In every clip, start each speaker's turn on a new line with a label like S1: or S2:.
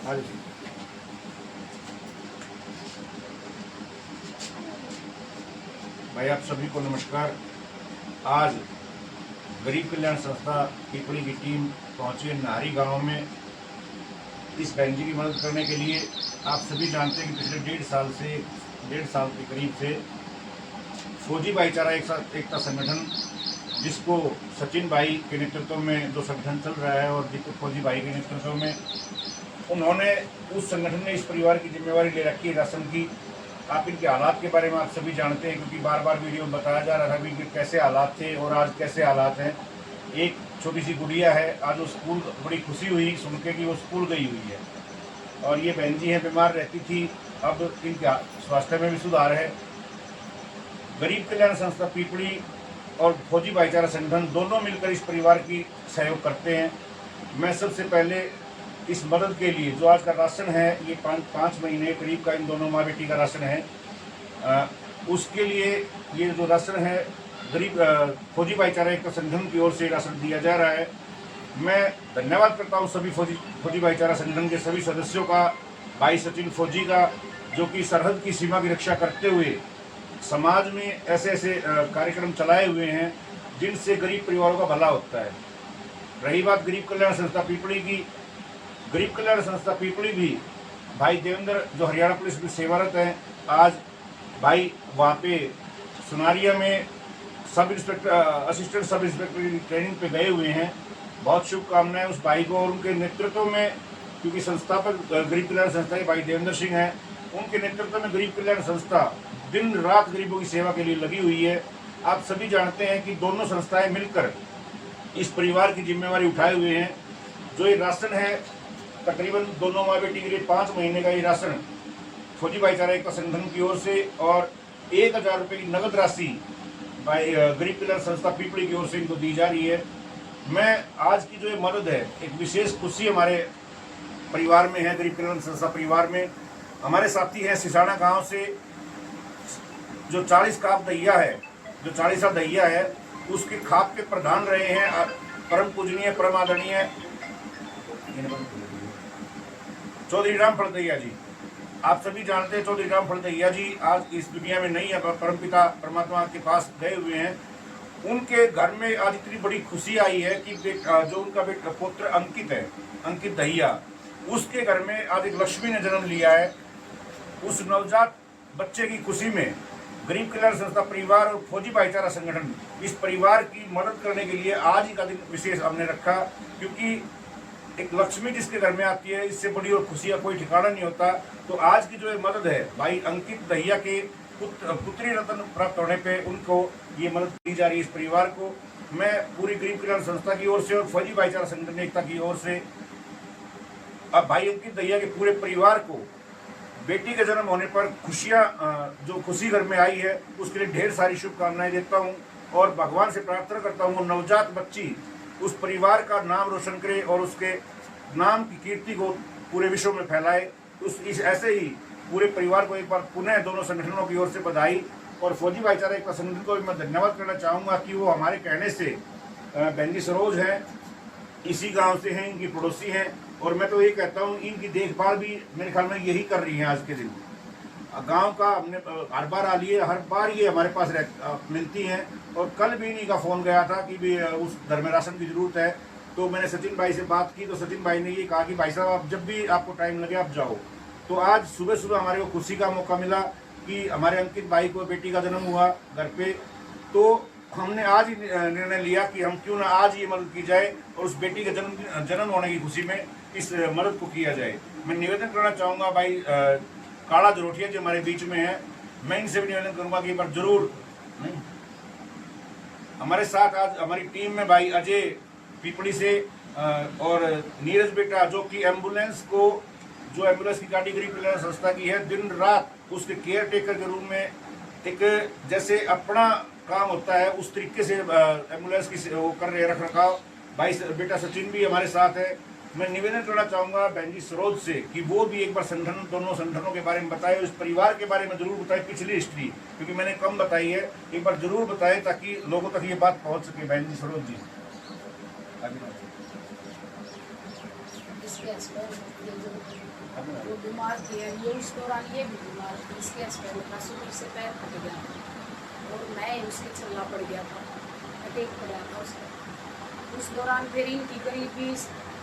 S1: हाँ जी। भाई आप सभी को नमस्कार। आज गरीब कल्याण संस्था पीपली की टीम पहुंची है नाहरी गांव में इस बहन जी की मदद करने के लिए। आप सभी जानते हैं कि पिछले डेढ़ साल के करीब से फौजी भाईचारा एकता संगठन, जिसको सचिन भाई के नेतृत्व में जो संगठन चल रहा है और दीपक फौजी भाई के नेतृत्व में, उन्होंने उस संगठन ने इस परिवार की जिम्मेवारी ले रखी है राशन की। आप इनके हालात के बारे में आप सभी जानते हैं, क्योंकि बार बार वीडियो में बताया जा रहा था कि इनके कैसे हालात थे और आज कैसे हालात हैं। एक छोटी सी गुड़िया है, आज वो स्कूल, बड़ी खुशी हुई सुन के कि वो स्कूल गई हुई है। और ये बहन जी हैं, बीमार रहती थी, अब इनके स्वास्थ्य में भी सुधार है। गरीब कल्याण संस्था पीपली और फौजी भाईचारा संगठन दोनों मिलकर इस परिवार की सहयोग करते हैं। मैं सबसे पहले इस मदद के लिए, जो आज का राशन है, ये पाँच महीने करीब का इन दोनों माँ बेटी का राशन है, उसके लिए ये जो राशन है गरीब फौजी भाईचारा एकता संगठन की ओर से राशन दिया जा रहा है। मैं धन्यवाद करता हूँ सभी फौजी भाईचारा संगठन के सभी सदस्यों का, भाई सचिन फौजी का, जो कि सरहद की सीमा की रक्षा करते हुए समाज में ऐसे ऐसे कार्यक्रम चलाए हुए हैं जिनसे गरीब परिवारों का भला होता है। रही बात गरीब कल्याण संस्था पीपली की, गरीब कल्याण संस्था पीपली भी भाई देवेंद्र जो हरियाणा पुलिस में सेवारत हैं, आज भाई वहाँ पे सुनारिया में sub inspector assistant sub inspector की ट्रेनिंग पे गए हुए हैं। बहुत शुभकामनाएं उस भाई को और उनके नेतृत्व में, क्योंकि संस्थापक गरीब कल्याण संस्था के भाई देवेंद्र सिंह हैं, उनके नेतृत्व में गरीब कल्याण संस्था दिन रात गरीबों की सेवा के लिए लगी हुई है। आप सभी जानते हैं कि दोनों संस्थाएं मिलकर इस परिवार की जिम्मेवारी उठाए हुए हैं। जो ये राशन है, तकरीबन दोनों माँ बेटी के लिए 5 महीने का ये राशन फौजी भाईचारा एकता संगठन की ओर से और 1000 रुपये की नगद राशि गरीब कल्याण संस्था पीपली की ओर से इनको दी जा रही है। मैं आज की जो ये मदद है, एक विशेष खुशी हमारे परिवार में है। गरीब कल्याण संस्था परिवार में हमारे साथी हैं सिसाना गांव से, जो 40 काप दैया है, जो 40 दैया है, उसके खाप के प्रधान रहे हैं परम पूजनीय परम आदरणीय चौधरी रामफल दैया जी। आप सभी जानते हैं चौधरी रामफल दैया जी आज इस दुनिया में नहीं है, परमपिता परमात्मा के पास गए हुए हैं। उनके घर में आज इतनी बड़ी खुशी आई है कि जो उनका बेटा पुत्र अंकित है, अंकित दैया, उसके घर में आज एक लक्ष्मी ने जन्म लिया है। उस नवजात बच्चे की खुशी में गरीब कल्याण संस्था परिवार और फौजी भाईचारा संगठन इस परिवार की मदद करने के लिए आज ही का दिन विशेष हमने रखा, क्योंकि एक लक्ष्मी जिसके घर में आती है, इससे बड़ी और खुशी का कोई ठिकाना नहीं होता। तो आज की जो ये मदद है, भाई अंकित दैया के पुत्री रत्न प्राप्त होने पे उनको ये मदद दी जा रही है इस परिवार को। मैं पूरी गरीब कल्याण संस्था की ओर से और फौजी भाईचारा संगठन एकता की ओर से अब भाई अंकित दैया के पूरे परिवार को बेटी के जन्म होने पर खुशियाँ, जो खुशी घर में आई है, उसके लिए ढेर सारी शुभकामनाएं देता हूँ और भगवान से प्रार्थना करता हूँ नवजात बच्ची उस परिवार का नाम रोशन करे और उसके नाम की कीर्ति को पूरे विश्व में फैलाए। ऐसे ही पूरे परिवार को एक बार पुनः दोनों संगठनों की ओर से बधाई। और फौजी भाईचारा एकता संगठन को भी मैं धन्यवाद करना चाहूँगा कि वो हमारे कहने से, बहन जी सरोज हैं, इसी गांव से हैं, इनकी पड़ोसी हैं, और मैं तो ये कहता हूँ इनकी देखभाल भी मेरे ख्याल में यही कर रही हैं आज के दिन। गांव का हमने हर बार आ लिए, हर बार ये हमारे पास मिलती हैं। और कल भी इन्हीं का फ़ोन गया था कि भी उस घर में राशन की ज़रूरत है, तो मैंने सचिन भाई से बात की, तो सचिन भाई ने ये कहा कि भाई साहब आप जब भी आपको टाइम लगे आप जाओ। तो आज सुबह सुबह हमारे को खुशी का मौका मिला कि हमारे अंकित भाई को बेटी का जन्म हुआ घर पे, तो हमने आज ही निर्णय लिया कि हम क्यों ना आज ये मदद की जाए और उस बेटी के जन्म होने की खुशी में इस मदद को किया जाए। मैं निवेदन करना चाहूँगा भाई काला जरोठिया जो हमारे बीच में है, मैं इनसे भी निवेदन करूँगा कि एक बार जरूर हमारे साथ आज हमारी टीम में भाई अजय पीपड़ी से और नीरज बेटा, जो कि एम्बुलेंस की गाड़ी गरीब कल्याण संस्था की है, दिन रात उसके केयर टेकर के रूप में एक जैसे अपना काम होता है उस तरीके से एम्बुलेंस की वो कर रहे रख रखाव। भाई बेटा सचिन भी हमारे साथ है। मैं निवेदन करना चाहूँगा बहन जी सरोज से कि वो भी एक बार दोनों संगठनों के बारे में बताए, इस परिवार के बारे में जरूर बताए, पिछली हिस्ट्री, क्योंकि मैंने कम बताई है, एक बार जरूर बताएं ताकि लोगों तक ये बात पहुँच सके। बहन जी सरोज जी
S2: वो बीमार थी, ये उस दौरान ये भी बीमार थी, इसके हस्बैंड का शुगर से पैर फट गया था और मैं उसे चलना पड़ गया था, अटैक पड़ा था उसका। उस दौरान फिर इनकी गरीबी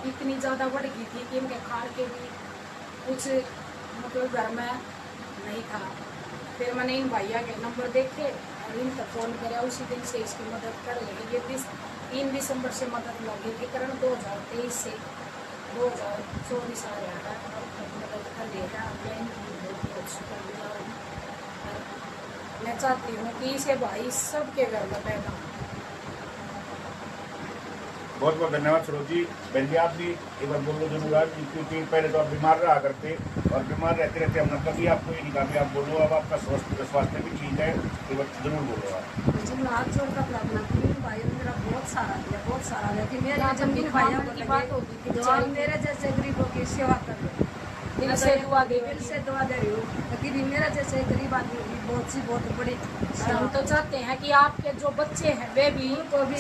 S2: इतनी ज़्यादा बढ़ गई थी कि इनके खान के भी कुछ मतलब घर में नहीं था। फिर मैंने इन भैया के नंबर देखे और इनका फ़ोन कराया, उसी दिन से इसकी मदद कर लगी। ये 3 दिसंबर से मदद लगी थी करण 2023 से 2024 आ रहा है, मदद कर लेगा। मैं इनकी बहुत शुक्रगुजार हूँ। मैं चाहती हूँ कि इसे भाई सबके घर में पैदा हो।
S1: बहुत बहुत धन्यवाद सरोज जी। बहन जी आप भी एक बार बोलो जरूर आज, क्योंकि पहले तो आप बीमार रहा करते और बीमार रहते रहते हमने कभी आपको ये नहीं कहा कि आप बोलो, अब आपका स्वास्थ्य भी ठीक है, एक बार जरूर बोलो आप।
S2: मुझे हाथ जोड़ कर प्रार्थना की, भाई ने मेरा बहुत सारा दिया कि मेरे जमीन भाइयों की बात होती थी जो मेरे जैसे गरीबों की सेवा कर रहे, दिल से दुआ दे रही हूँ, लेकिन मेरा जैसे गरीब आदमी की बहुत बड़ी। हम तो चाहते हैं कि आपके जो बच्चे हैं वे भी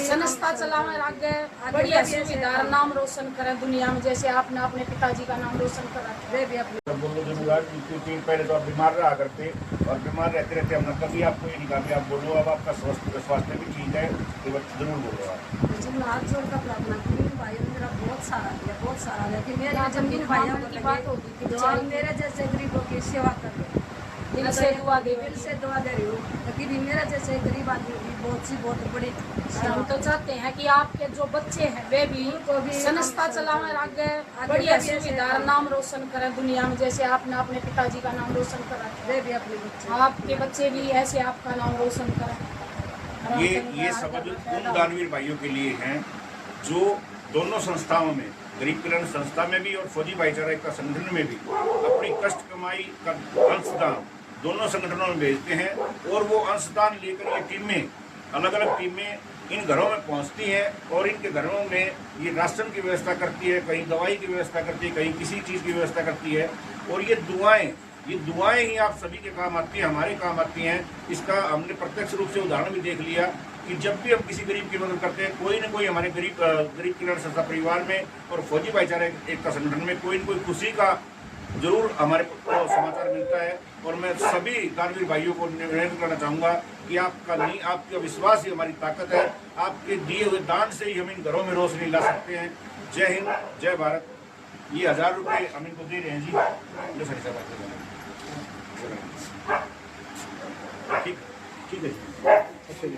S2: संस्था चलावे, आगे बढ़िया सुविधा, नाम रोशन करें दुनिया में, जैसे आपने अपने पिताजी का नाम रोशन करा, वे भी अपने
S1: बोलो जरूर आज, क्योंकि पहले तो आप बीमार रहा करते और बीमार रहते रहते हमने कभी आपको ये नहीं कहा कि आप बोलो, अब आपका स्वास्थ्य भी ठीक है, एक बार जरूर बोलो आप।
S2: मुझे हाथ जोड़ कर प्रार्थना की, भाई ने मेरा बहुत सारा दिया कि मेरे जमीन भाइयों की बात होती थी जो मेरे जैसे गरीबों की सेवा कर रहे, दिल से दुआ दे रही हूँ, लेकिन मेरा जैसे गरीब आदमी की बहुत बड़ी। हम तो चाहते हैं कि आपके जो बच्चे हैं वे भी संस्था चलावे, आगे बढ़िया सुविधा, नाम रोशन करें दुनिया में, जैसे आपने अपने पिताजी का नाम रोशन करा, वे भी अपने बच्चे, आपके बच्चे भी ऐसे आपका नाम रोशन करें।
S1: ये शब्द उन दानवीर भाइयों के लिए हैं जो दोनों संस्थाओं में, गरीब कल्याण संस्था में भी और फौजी भाईचारा एकता संगठन में भी अपनी कष्ट कमाई का अंशदान दोनों संगठनों में भेजते हैं और वो अंशदान लेकर ये टीमें, अलग अलग टीमें इन घरों में पहुंचती हैं और इनके घरों में ये राशन की व्यवस्था करती है, कहीं दवाई की व्यवस्था करती है, कहीं किसी चीज़ की व्यवस्था करती है। और ये दुआएं ही आप सभी के काम आती हैं, हमारे काम आती हैं। इसका हमने प्रत्यक्ष रूप से उदाहरण भी देख लिया कि जब भी हम किसी गरीब की मदद करते हैं, कोई न कोई हमारे गरीब कल्याण संस्था परिवार में और फौजी भाईचारा एकता संगठन में कोई न कोई खुशी का जरूर हमारे को समाचार मिलता है। और मैं सभी दानवीर भाइयों को निवेदन करना चाहूँगा कि आपका विश्वास ही हमारी ताकत है। आपके दिए हुए दान से ही हम इन घरों में रोशनी ला सकते हैं। जय हिंद, जय भारत। ये 1000 रुपये हम इनको दे रहे हैं जी, ठीक है जी।